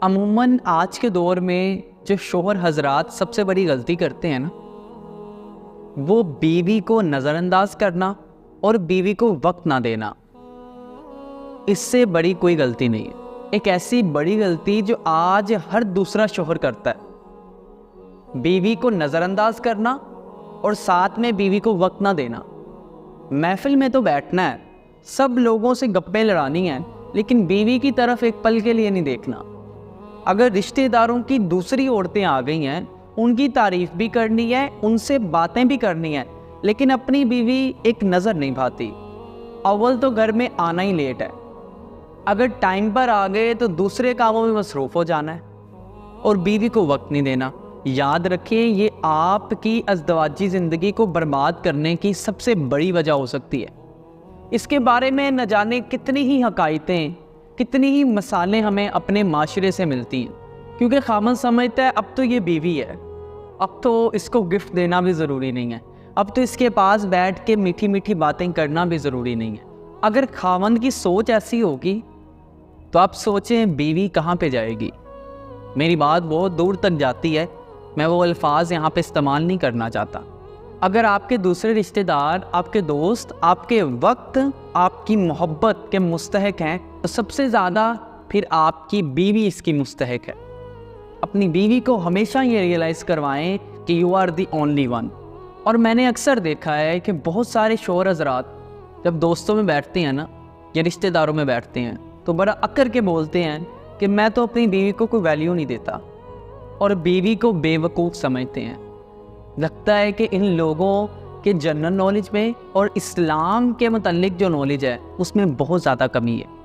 عموماً آج کے دور میں جو شوہر حضرات سب سے بڑی غلطی کرتے ہیں نا، وہ بیوی کو نظر انداز کرنا اور بیوی کو وقت نہ دینا۔ اس سے بڑی کوئی غلطی نہیں ہے۔ ایک ایسی بڑی غلطی جو آج ہر دوسرا شوہر کرتا ہے، بیوی کو نظر انداز کرنا اور ساتھ میں بیوی کو وقت نہ دینا۔ محفل میں تو بیٹھنا ہے، سب لوگوں سے گپیں لڑانی ہیں، لیکن بیوی کی طرف ایک پل کے لیے نہیں دیکھنا۔ اگر رشتہ داروں کی دوسری عورتیں آ گئی ہیں، ان کی تعریف بھی کرنی ہے، ان سے باتیں بھی کرنی ہیں، لیکن اپنی بیوی ایک نظر نہیں بھاتی۔ اول تو گھر میں آنا ہی لیٹ ہے، اگر ٹائم پر آ گئے تو دوسرے کاموں میں مصروف ہو جانا ہے اور بیوی کو وقت نہیں دینا۔ یاد رکھیں، یہ آپ کی ازدواجی زندگی کو برباد کرنے کی سب سے بڑی وجہ ہو سکتی ہے۔ اس کے بارے میں نہ جانے کتنی ہی حکایتیں، کتنی ہی مثالیں ہمیں اپنے معاشرے سے ملتی ہیں، کیونکہ خامن سمجھتا ہے اب تو یہ بیوی ہے، اب تو اس کو گفٹ دینا بھی ضروری نہیں ہے، اب تو اس کے پاس بیٹھ کے میٹھی میٹھی باتیں کرنا بھی ضروری نہیں ہے۔ اگر خاوند کی سوچ ایسی ہوگی تو آپ سوچیں بیوی کہاں پہ جائے گی۔ میری بات بہت دور تک جاتی ہے، میں وہ الفاظ یہاں پہ استعمال نہیں کرنا چاہتا۔ اگر آپ کے دوسرے رشتہ دار، آپ کے دوست آپ کے وقت، آپ کی محبت کے مستحق ہیں، تو سب سے زیادہ پھر آپ کی بیوی اس کی مستحق ہے۔ اپنی بیوی کو ہمیشہ یہ ریئلائز کروائیں کہ you are the only one. اور میں نے اکثر دیکھا ہے کہ بہت سارے شوہر حضرات جب دوستوں میں بیٹھتے ہیں نا، یا رشتہ داروں میں بیٹھتے ہیں، تو بڑا اکر کے بولتے ہیں کہ میں تو اپنی بیوی کو کوئی ویلیو نہیں دیتا، اور بیوی کو بے وقوف سمجھتے ہیں۔ لگتا ہے کہ ان لوگوں کے جنرل نالج میں اور اسلام کے متعلق جو نالج ہے اس میں بہت زیادہ کمی ہے۔